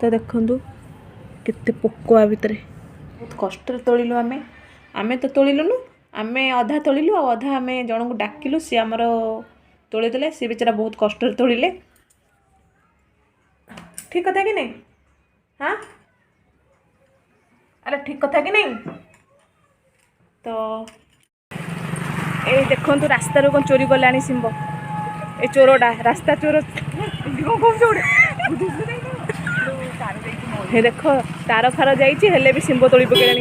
तो देखु केते पोक आ भितर बहुत कष्ट तोड़िलु आमे तो तोड़िलुनु आमे अधा तोड़िलु आ अधा आमे जन को डाकिलु सी आमर तोड़ीदेले सी बेचारा बहुत कष्ट तोड़िले ठीक कथा कि नहीं हाँ अरे ठीक कथा कि नहीं तो ए देखु रास्ता कौन चोरी गला सिंह ए चोरटा रास्ता चोर हे देख तार फार जाइए भी सिंह तोड़ी पकड़े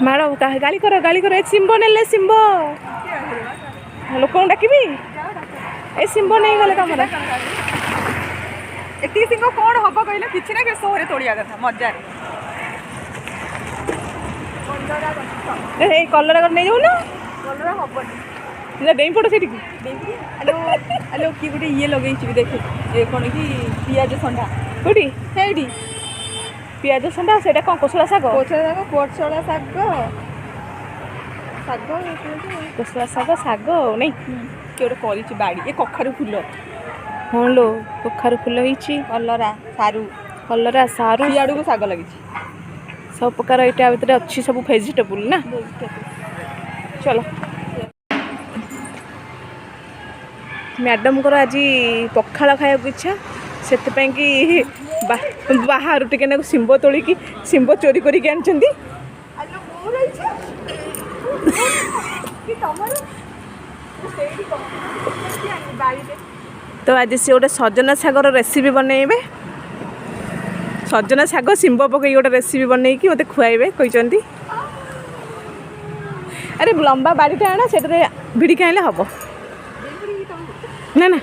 माड़ गाड़ी कर ए सिंह ने सिंह लोक डाकबी ए सिंह नहीं गले तुम एति सिंह कौन हम कहले कि ना सोहरे तोड़िया कथा मजा कलर नहीं जाऊ ना कलर हबनी डेई पड़ से हेलो कि गोटे ये लगे देखे ये कौन कि पियाज संडा कौटी है पियाज संडा से कौन कोसला शाग कोसला शाग कोसला शाग शाग नहीं किए गोटे कर बाड़ी ये कखारू फुल हाँ लो कखारू फुल होती कलरा सारू सियाड़ को शाग लगी सब प्रकार यहाँ भितर अच्छी सब वेजिटेबल ना चलो मैडम को आज पखाड़ खाया इच्छा से कि बाहर टे सिंह तोलिकी सिंह चोरी करके आनी तो आज सी गोटे सजना शागर रेसिपी बनइबे सजना शाग सिंह पकई गोटे रेसिपी बनई कि मत खुआइबे कहते अरे लंबा बाड़ीटा आना से भिड़िक आने हम ना ना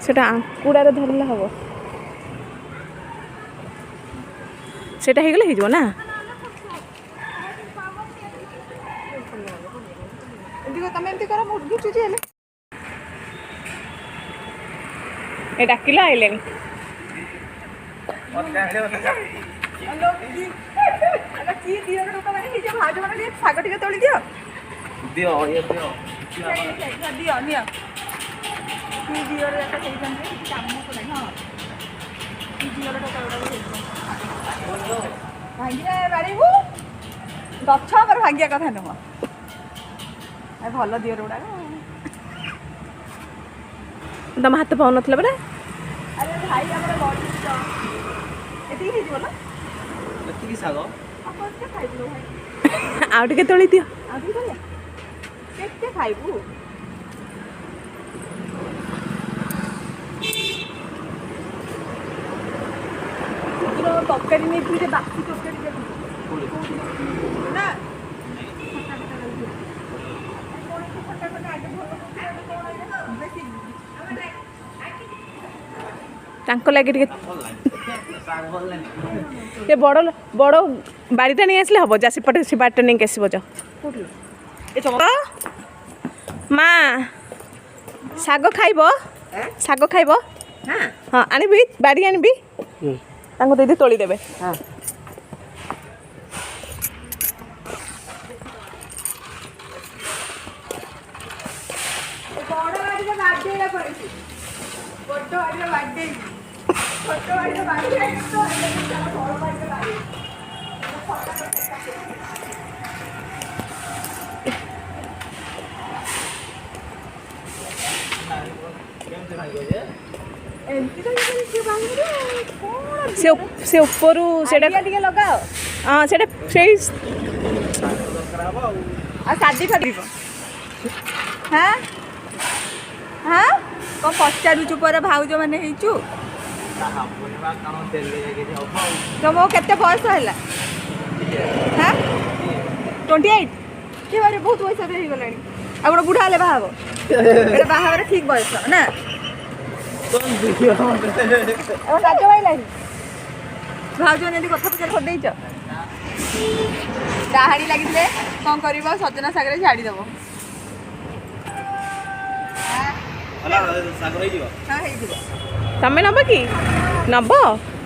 सेटा आंकुड़ार धरला हम सेटा हो गले हो ना ए डाकिला आइले शाग टे तोली दियो दियो ये दियो दियो नियो की दियो रे का सही जंदे काम को नहीं हां की दियो रे का भांगिया बाड़ी हु गछ पर भांगिया कथा न ए भल दियो रोडा तुम हाथ पाऊ नथले बरे अरे भाई हमर बॉडी तो एती ही बोला एती साग अपन के खाइबो भाई आउ टिके तोली दियो आ भी बोले केते खाइबो तरकारी नहीं बाकी तरकारी ना लगे ये बड़ बड़ बाड़ीटा नहीं आसले हम जा सेपटे से बाड़ीटा नहीं आसब जाओ माँ शाग खाइब शाग खाइब हाँ आनबी बाड़ी आनबी दीदी तोली देवे से ऊपर से लगाओ हाँ से शादी फादी हाँ हाँ कौन पचारूचु पर भाउज मैंने तुम केते बयस है हाँ 28 के बारे बहुत बयस हो गला आप बुढ़ा हेले बाहा ये बाहा ठीक बयस ना राज भाई भाज कथा पचार कर डाहाड़ी लगे कौन कर सजना सागर झाड़ीदेव ହଁ ହେଇଯିବ ତମେ ନବ କି ନବ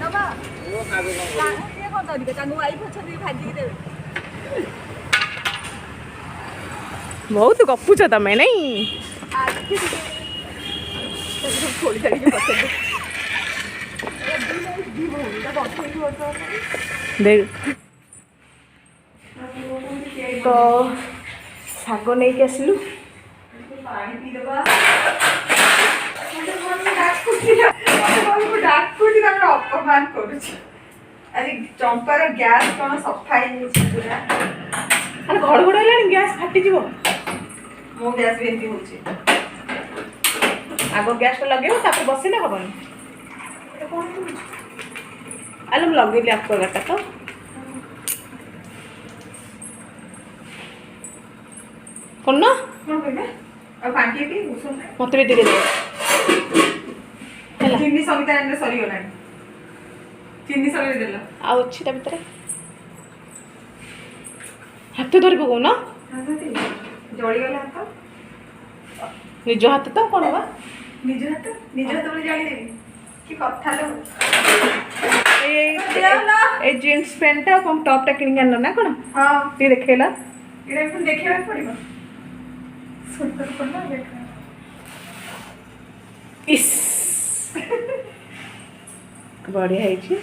ନବା ଇଏ କ'ଣ କରିବେ ତାଙ୍କୁ ୱାଇଫ୍ ଅଛନ୍ତି ଭାଜିକି ଦେବେ ବହୁତ ଗପୁଛ ତମେ ନାଇଁ ଖୋଳି ଛାଡ଼ିକି ପଚାରିବେ ଦେଖ ତ ଶାଗ ନେଇକି ଆସିଲୁ ପାଣି ପିଇଦେବା ଡାକୁଛି ତାଙ୍କର ଅପମାନ କରୁଛି ଆଜି ଚମ୍ପାର ଗ୍ୟାସ୍ କ'ଣ ସଫା ହେଇଯାଇଛି ପୁରା ଆରେ ଘଡ଼ଘଡ଼ ହେଲାଣି ଗ୍ୟାସ୍ ଫାଟିଯିବ ମୋ ଗ୍ୟାସ୍ ବି ଏମିତି ହେଉଛି ଆଗ ଗ୍ୟାସ୍ଟା ଲଗେଇବ ତାପରେ ବସିଲେ ହବନି ଆଲୋ ମୁଁ ଲଗେଇଲି ଆକ୍ୱାଗାର୍ଡଟା ତ କ'ଣ କ'ଣ କହିଲେ ଆଉ ପାଣି ଟିକେ ଉଷୁମ ମୋତେ ବି ଟିକେ ଦେବ ହେଲା ଚିନି ସଙ୍ଗୀତା ଏଣ୍ଡରେ ସରିଗଲାଣି ଚିନି ସଙ୍ଗୀତ ଦେଲ ଆଉ ଅଛି ତା ଭିତରେ ହାତ ଧରି ପକଉନ ଜଳିଗଲା ହାତ ନିଜ ହାତ ତ କ'ଣ ବା ନିଜ ହାତ ବୋଲି ଜାଣିଦେବି କି କଥା ଲୋ ଏଇ ଜିନ୍ସ ପ୍ୟାଣ୍ଟଟା କ'ଣ ଟପ୍ଟା କିଣିକି ଆଣିଲ ନା କ'ଣ ହଁ ଟିକେ ଦେଖେଇଲା ଏଇଟା ପୁଣି ଦେଖିବାକୁ ପଡ଼ିବ ଇସ୍ ବଢ଼ିଆ ହେଇଛି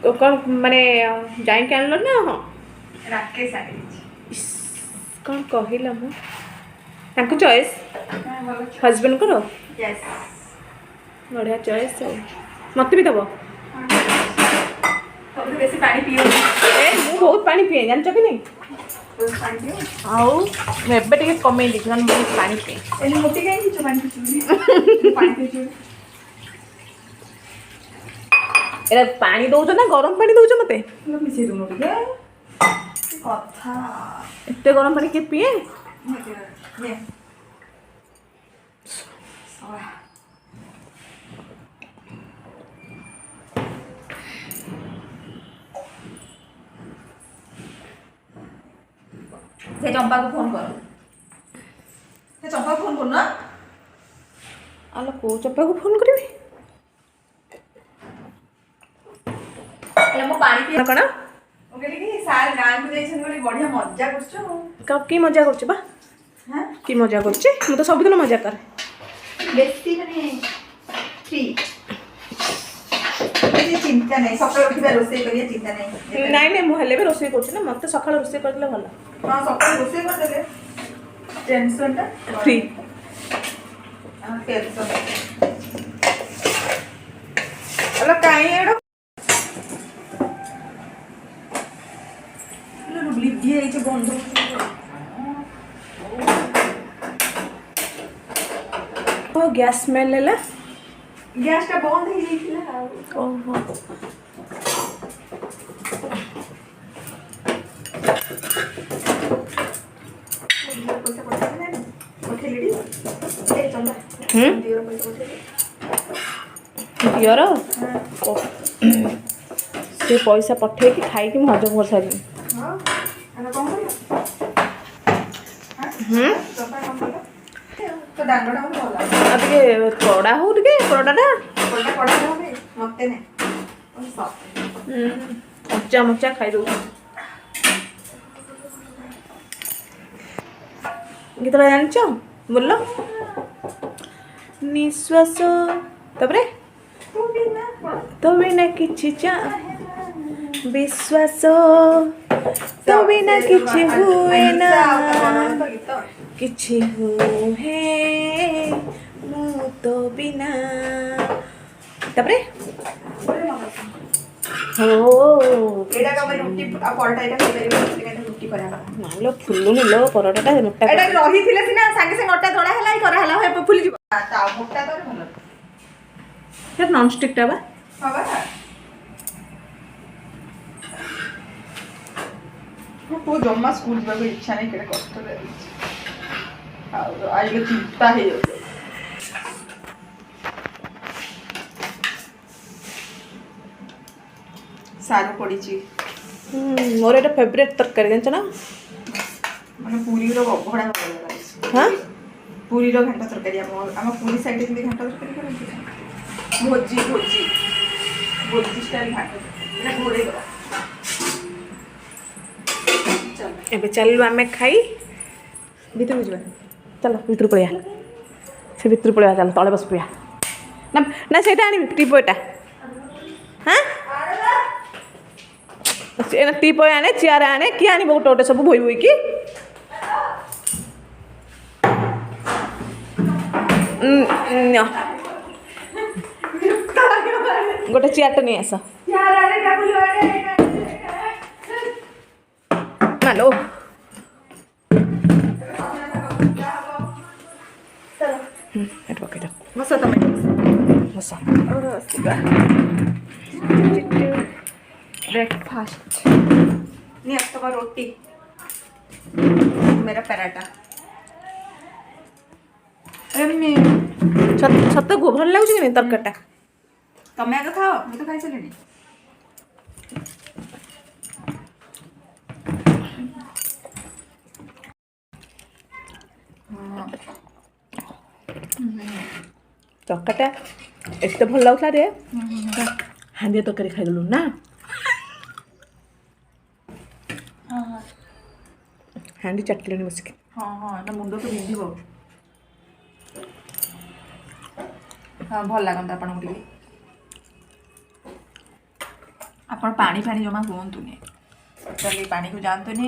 ତ କ'ଣ ମାନେ ଯାଇକି ଆଣିଲ ନା ହଁ ରାକେଶ ଆଣିଛି ଇସ୍ କ'ଣ କହିଲା ମୁଁ ତାଙ୍କ ଚଏସ୍ ହଜବେଣ୍ଡଙ୍କର ବଢ଼ିଆ ଚଏସ୍ ଆଉ ମୋତେ ବି ଦେବ ବେଶୀ ପାଣି ପିଇବନି ମୁଁ ବହୁତ ପାଣି ପିଏ ଜାଣିଛ କି ନାହିଁ ପାଣି ପିଅ ଆଉ ମୁଁ ଏବେ ଟିକେ କମେଇ ଦେଇଛି କାରଣ ବହୁତ ପାଣି ପିଏ ଏଠି ମୋଟି କାହିଁ ପିଛୁ ପାଣି ପିଛୁ ପାଣି ପିଛୁ ଏଇଟା ପାଣି ଦେଉଛ ନା ଗରମ ପାଣି ଦେଉଛ ମୋତେ ମିଶେଇ ଦେଉନ ଟିକେ କଥା ଏତେ ଗରମ ପାଣି କିଏ ପିଏ ସେ ଚମ୍ପାକୁ ଫୋନ୍ କର ସେ ଚମ୍ପାକୁ ଫୋନ୍ କରୁନ ଆଲୋ କେଉଁ ଚପାକୁ ଫୋନ୍ କରିବି ମୁଁ ପାଣି ପିଇ କ'ଣ ମୁଁ କହିଲି କି ସାର୍ ଗାଁକୁ ଯାଇଛନ୍ତି ବୋଲି ବଢ଼ିଆ ମଜା କରୁଛୁ କି ମଜା କରୁଛି ବା କି ମଜା କରୁଛି ମୁଁ ତ ସବୁଦିନ ମଜା କରେ ବେଶୀ ମାନେ ଫ୍ରି ଚିନ୍ତା ନାହିଁ ସକାଳୁ ଉଠିବା ରୋଷେଇ କରିବା ଚିନ୍ତା ନାହିଁ ନାଇଁ ନାଇଁ ମୁଁ ହେଲେ ବି ରୋଷେଇ କରୁଛି ନା ମୋତେ ସକାଳୁ ରୋଷେଇ କରିଦେଲେ ଭଲ ହଁ ସକାଳୁ ରୋଷେଇ କରିଦେଲେ ଟେନସନ୍ଟା ଫ୍ରି ଟେନସନ୍ ହ୍ୟାଲୋ କାହିଁ ଏଇଟା ଲିଭି ହେଇଛି ବନ୍ଧ ଗ୍ୟାସ୍ ସ୍ମେଲ୍ ହେଲା ଗ୍ୟାସ୍ଟା ବନ୍ଦ ହେଇଯାଇଥିଲା ଆଉ ଓହୋ ପଇସା ପଠେଇଦେଲେଣି ପଠେଇଲି ଏ ଚନ୍ଦା ଦିଅର ପଇସା ପଠେଇଲି ଦିଅର ସେ ପଇସା ପଠେଇକି ଖାଇକି ମୁଁ ହଜମ କରିସାରିଲିଣି ହଁ ଆମେ କ'ଣ କରିବା ଚମ୍ପା କ'ଣ କଲ ତ ଡାଙ୍ଗଟା ମୋତେ ଭଲ ଲାଗେ ଆଉ ଟିକେ କଡ଼ା ହଉ ଟିକେ କଡ଼ାଟା କଡ଼ା হবে ମୋତେ ନାହିଁ କଞ୍ଚା ମଚା ଖାଇଦେଉଛି ଗୀତଟା ଜାଣିଛ ବୋଲ ନିଶ୍ୱାସ ତାପରେ ତୋ ବିନା କିଛି ବିଶ୍ୱାସ ତୋ ବିନା କିଛି ହୁଏ ନା କିଛି ହୁଏ ମୁଁ ତୋ ବିନା ତାପରେ हो एटा का रुटी आ परोटा एटा खाइ परिबो रुटी करा मानलो फुल्लुनी लो परोटाटा मोटा एटा रही थिले सिना संगे संगे अटा दळा हलाई करा हला हे फुली जीव ता मोटा तो भलो यार नॉन स्टिक टा बा हां बा को जम्मा स्कूल जीवा को इच्छा नहीं केरे कष्ट रे आ आज के चिंता हे सारू पड़ी मोर एटा फेवरेट तरकारी जानछ ना मन ଆମେ ପୁରୀର ଅଭଡ଼ା କରିବା ହଁ ପୁରୀର ଘାଣ୍ଟ ତରକାରୀ ଆମ ପୁରୀ ସାଇଡ଼ରେ ଯେମିତି ଘାଣ୍ଟ ତରକାରୀ କରନ୍ତି ଭୋଜି ଭୋଜି ଭୋଜି ଷ୍ଟାଇଲ୍ ଘାଣ୍ଟ ଏଇଟା ଘୋଡ଼େଇ ଦେବା। ଏବେ ଚାଲିଲୁ ଆମେ ଖାଇ ଭିତରକୁ ଯିବା। ଚାଲ ଭିତରୁ ପଳେଇବା ସେ ଭିତରୁ ପଳେଇବା ଚାଲ ତଳେ ବସି ପଡ଼ିବା ନା ନା ସେଇଟା ଆଣିବି ଟିପୋଟା ହଁ ଟିପୋ ଆଣେ ଚେୟାର ଆଣେ କିଏ ଆଣିବ ଗୋଟେ ଗୋଟେ ସବୁ ବୋଇ ବୋଇକି ଗୋଟେ ଚେୟାରଟା ନେଇ ଆସ ମାଲୋ ଏଠି ପକେଇଦ ବସ ତମେ ବସ ब्रेकफास्ट नहीं अब तो रोटी मेरा पराठा ଛତକୁ ଭଲ ଲାଗୁଛି କି ନାହିଁ ତରକାରୀଟା ତମେ ଆଗ ଖାଅ ମୁଁ ତ ଖାଇସାରିଲିଣି। ତରକାରୀଟା ଏତେ ଭଲ ଲାଗୁଥିଲା ରେ ହାଣ୍ଡିଆ ତରକାରୀ ଖାଇଦେଲୁ ନା ହାଣ୍ଡି ଚାଟିଲେଣି ବସିକି ହଁ ହଁ ଏଟା ମୁଣ୍ଡ ତ ବିନ୍ଧିବ। ହଁ ଭଲ ଲାଗନ୍ତା ଆପଣଙ୍କୁ ଟିକେ ଆପଣ ପାଣି ଫାଣି ଜମା ହୁଅନ୍ତୁନି ଟୋଟାଲି ପାଣିକୁ ଯାଆନ୍ତୁନି।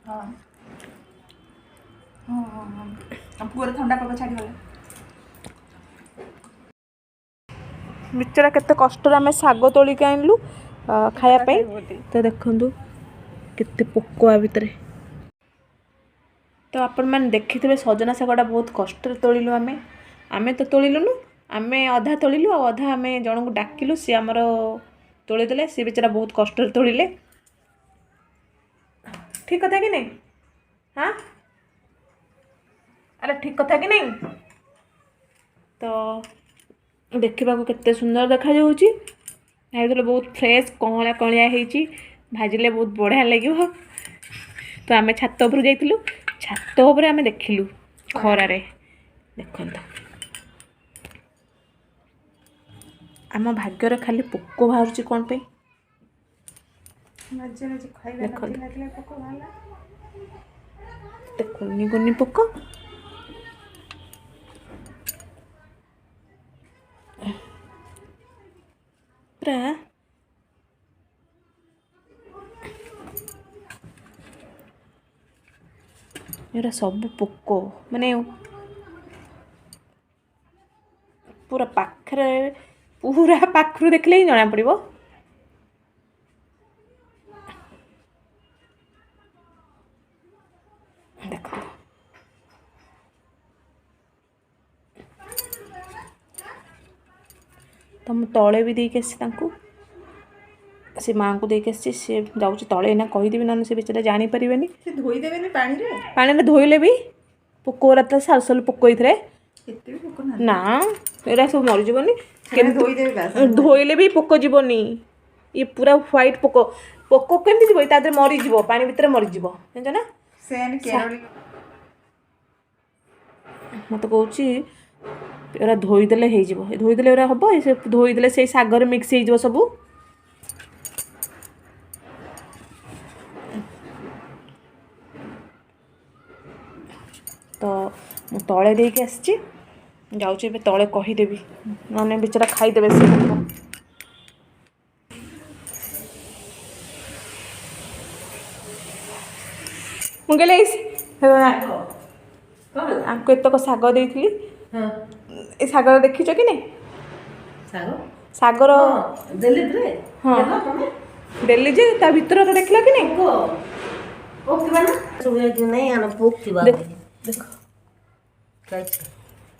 ହଁ ହଁ ହଁ ହଁ ଆଉ ପୁଅର ଥଣ୍ଡା ପାଗ ଛାଡ଼ିଗଲା। ବିଚରା କେତେ କଷ୍ଟରେ ଆମେ ଶାଗ ତୋଳିକି ଆଣିଲୁ ଖାଇବା ପାଇଁ ତ ଦେଖନ୍ତୁ କେତେ ପୋକ ଆ ଭିତରେ ତ ଆପଣମାନେ ଦେଖିଥିବେ ସଜନା ଶାଗଟା ବହୁତ କଷ୍ଟରେ ତୋଳିଲୁ ଆମେ ତ ତୋଳିଲୁନୁ ଆମେ ଅଧା ତୋଳିଲୁ ଆଉ ଅଧା ଆମେ ଜଣଙ୍କୁ ଡାକିଲୁ ସିଏ ଆମର ତୋଳିଦେଲେ ସିଏ ବିଚରା ବହୁତ କଷ୍ଟରେ ତୋଳିଲେ ଠିକ୍ କଥା କି ନାଇଁ ହଁ ଆରେ ଠିକ୍ କଥା କି ନାଇଁ ତ ଦେଖିବାକୁ କେତେ ସୁନ୍ଦର ଦେଖାଯାଉଛି ଭାବିଥିଲେ ବହୁତ ଫ୍ରେଶ୍ କଅଁଳିଆ କଅଁଳିଆ ହେଇଛି ଭାଜିଲେ ବହୁତ ବଢ଼ିଆ ଲାଗିବ ତ ଆମେ ଛାତ ଉପରୁ ଯାଇଥିଲୁ ଛାତ ଉପରେ ଆମେ ଦେଖିଲୁ ଖରାରେ ଦେଖନ୍ତୁ ଆମ ଭାଗ୍ୟରେ ଖାଲି ପୋକ ବାହାରୁଛି କ'ଣ ପାଇଁ ଦେଖନ୍ତୁ କୁନି କୁନି ପୋକ ପୁରା ଏଗୁଡ଼ା ସବୁ ପୋକ ମାନେ ପୁରା ପାଖରୁ ଦେଖିଲେ ହିଁ ଜଣା ପଡ଼ିବ ଦେଖ ତ ମୁଁ ତଳେ ବି ଦେଇକି ଆସିଛି ତାଙ୍କୁ ସେ ମାଆଙ୍କୁ ଦେଇକି ଆସିଛି ସେ ଯାଉଛି ତଳେ ଏଇନା କହିଦେବି ନହେଲେ ସେ ବିଚାରା ଜାଣିପାରିବେନି ସେ ଧୋଇଦେବେନି ପାଣିରେ ଧୋଇଲେ ବି ପୋକ ଗୁରା ତ ସାଲସଲ ପୋକ ହେଇଥିଲେ ଏତେ ବି ପୋକ ନା ଏଗୁଡ଼ା ସବୁ ମରିଯିବନି ଧୋଇଦେବେ ଧୋଇଲେ ବି ପୋକ ଯିବନି ଇଏ ପୁରା ହ୍ୱାଇଟ୍ ପୋକ କେମିତି ଯିବ ତା ଦେହରେ ମରିଯିବ ପାଣି ଭିତରେ ମରିଯିବ ଜାଣିଛ ନା ମତେ କହୁଛି ଏଗୁଡ଼ା ଧୋଇଦେଲେ ହେଇଯିବ ଧୋଇଦେଲେ ଏଗୁଡ଼ା ହବ ସେ ଧୋଇଦେଲେ ସେଇ ଶାଗରେ ମିକ୍ସ ହେଇଯିବ ସବୁ ତ ମୁଁ ତଳେ ଦେଇକି ଆସିଛି ଯାଉଛି ଏବେ ତଳେ କହିଦେବି ନହେଲେ ବିଚରା ଖାଇଦେବେ ସେ ମୁଁ କହିଲି ଆଙ୍କୁ ଏତକ ଶାଗ ଦେଇଥିଲି ଏ ଶାଗର ଦେଖିଛ କି ନାଇଁ ଶାଗର ହଁ ଦେଲି ଯେ ତା ଭିତର ଦେଖିଲ କି ନାଇଁ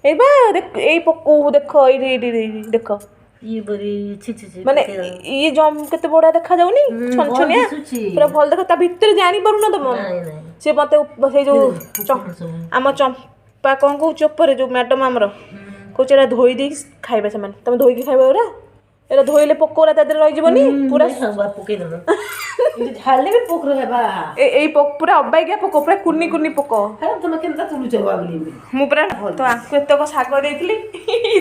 ଏଇ ବା ଏଇ ପୋକ ଦେଖ ଏଇଠି ଦେଖ ମାନେ ଇଏ କେତେ ବଢିଆ ଦେଖାଯାଉନି ଛନଛନିଆ ପୁରା ଭଲ ଦେଖ ତା ଭିତରେ ଜାଣିପାରୁନ ତମ ସେ ମତେ ସେଇ ଯୋଉ ଆମ ଚମ୍ପା କ'ଣ କହୁଛି ଉପରେ ଯୋଉ ମ୍ୟାଡମ ଆମର କହୁଛି ଏଇଟା ଧୋଇ ଦେଇକି ଖାଇବେ ସେମାନେ ତମେ ଧୋଇକି ଖାଇବ ଏଗୁଡ଼ା ଏରା ଧୋଇଲେ ପୋକରା ତା ଦେହରେ ରହିଯିବନି ପୁରା ପକେଇ ଦେବ ଝାଡ଼ିଲେ ବି ପୋକ ହେବା ଏଇ ପୁରା ଅବାଗିଆ ପୋକ ପୁରା କୁନି କୁନି ପୋକ। ତମେ କେମିତି ତୁଳୁଛ ଭାବିଲି ମୁଁ ପୁରା ତ ଆଙ୍କୁ ଏତକ ଶାଗ ଦେଇଥିଲି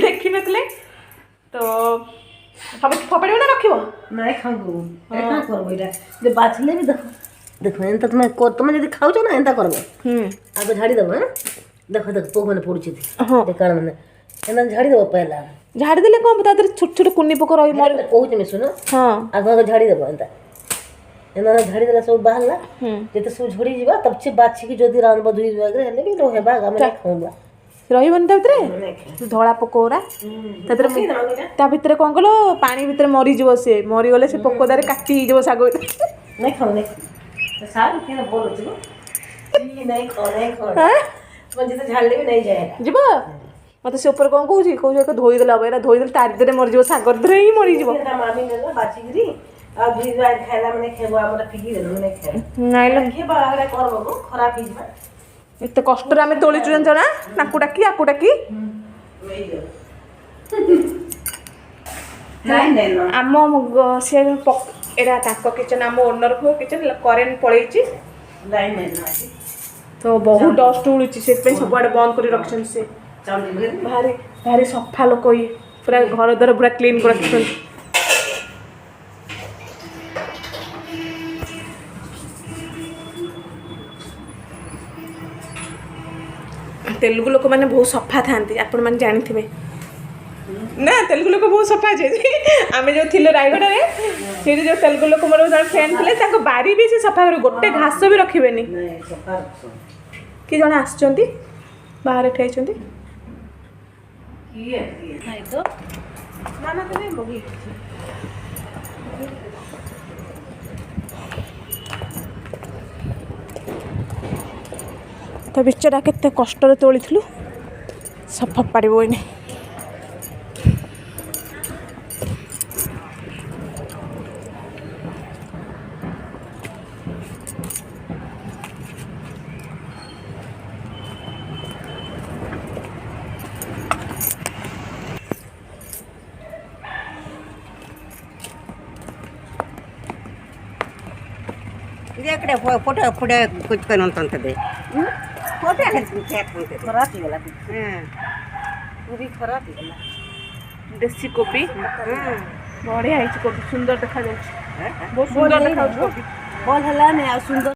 ଦେଖିନଥିଲେ ତ ସବୁ ଫୋପାଡ଼ିବ ନା ରଖିବ? ନାଇଁ ଖାଉ କ'ଣ କରବ ଏଇଟା ଯେ ବାଛିଲେ ବି ଦେଖ ଦେଖ ଏନ୍ତା ତମେ ଯଦି ଖାଉଛ ନା ଏନ୍ତା କରବ ଆଗ ଝାଡ଼ିଦେବ ଦେଖ ଦେଖ ପୋକ ମାନେ ପଡ଼ୁଛି କାରଣ ମାନେ ଏନ୍ତା ଝାଡ଼ିଦେବ ପହିଲା ଝାଡ଼ି ଦେଲେ କ'ଣ ତା ଦେହରେ ଛୋଟ ଛୋଟ କୁନି ପୋକ ରହି ମରି କହୁଛି ମିଶୁନ ହଁ ଆଗ ଝାଡ଼ିଦେବ ଏନ୍ତା ଏନ୍ତା ଝାଡ଼ିଦେଲେ ସବୁ ବାହାରିଲା ଯେତେ ସବୁ ଝଡ଼ିଯିବା ତାପରେ ସେ ବାଛିକି ଯଦି ରାନ୍ଧବ ଧୋଇ ଧୁଆକରି ହେଲେ ବି ରହିବା ଆମେ ଖାଇବା ରହିବନି ତା ଭିତରେ ଧଳା ପୋକ ଗୁରା ତା ଭିତରେ କ'ଣ କଲ ପାଣି ଭିତରେ ମରିଯିବ ସେ ମରିଗଲେ ସେ ପୋକ ଦାରେ କାଟି ହେଇଯିବ ଶାଗ ଭିତରେ ନାଇଁ ଖାଉ ନାଇଁ ସାରୁ କିଏ ବୋଲୁଛି ନାଇଁ ଖାଉ ନାଇଁ ଖାଉ ଯେତେ ଝାଡ଼ିଲେ ବି ନାଇଁ ଯାଏ ଯିବ ମତେ ସେ ଉପରେ କ'ଣ କହୁଛି ଏକ ଧୋଇଦେଲେ ହବ ଏରା ଧୋଇଦେଲେ ତା ଭିତରେ ମରିଯିବ ଶାଗ ଭିତରେ ହିଁ ମରିଯିବ ମାମି ନେଲା ବାଛିକିରି ଆଉ ଧୋଇ ଧୁଆ ଖାଇଲା ମାନେ ଖାଇବ ଆମର ଫିକି ଦେଲୁ ମାନେ ଖାଇବ ନାଇଁ କିଏ ବାହାରେ କରବ ଖରାପ ହେଇଯିବା ଏତେ କଷ୍ଟରେ ଆମେ ତୋଳିଛୁ ଜାଣିଛ ନା ତାଙ୍କୁ ଡାକି ଆକୁ ଡାକି ଆମ ସେ ଏଇଟା ତାଙ୍କ କିଚେନ୍ ଆମ ଓନରକୁ କିଚେନ୍ କରେଣ୍ଟ ପଳେଇଛି ତ ବହୁତ ଡଷ୍ଟ ଉଡ଼ୁଛି ସେଥିପାଇଁ ସବୁଆଡ଼େ ବନ୍ଦ କରି ରଖିଛନ୍ତି ସେ ଭାରି ଭାରି ସଫା ଲୋକ ଇଏ ପୁରା ଘର ଦ୍ୱାରା ପୁରା କ୍ଲିନ୍ କରି ରଖିଛନ୍ତି। ତେଲୁଗୁ ଲୋକମାନେ ବହୁତ ସଫା ଥାଆନ୍ତି ଆପଣମାନେ ଜାଣିଥିବେ ନା ତେଲୁଗୁ ଲୋକ ବହୁତ ସଫା ଅଛି ଆମେ ଯେଉଁ ଥିଲୁ ରାୟଗଡ଼ାରେ ସେଇଠି ଯେଉଁ ତେଲୁଗୁ ଲୋକ ମୋର ଜଣେ ଫ୍ରେଣ୍ଡ ଥିଲେ ତାଙ୍କ ବାରି ବି ସେ ସଫା କରିବେ ଗୋଟେ ଘାସ ବି ରଖିବେନି। କିଏ ଜଣେ ଆସିଛନ୍ତି ବାହାରେ ଠିଆଇଛନ୍ତି ତ ବିଚରା କେତେ କଷ୍ଟରେ ତୋଳିଥିଲୁ ସଫା ପାରିବ ଏଇନେ इकडे फोटो पुढे कुछ पण होतं ते फोटो खराब ହେଇଗଲା ପୁରୀ ଖରାପ ହେଇଗଲା ଦେଶୀ କୋବି ବଢ଼ିଆ ହେଇଛି କୋବି ସୁନ୍ଦର ଦେଖାଯାଉଛି ବହୁତ ସୁନ୍ଦର ଦେଖାଯାଉଛି କୋବି ଭଲ ହେଲାନି ଆଉ ସୁନ୍ଦର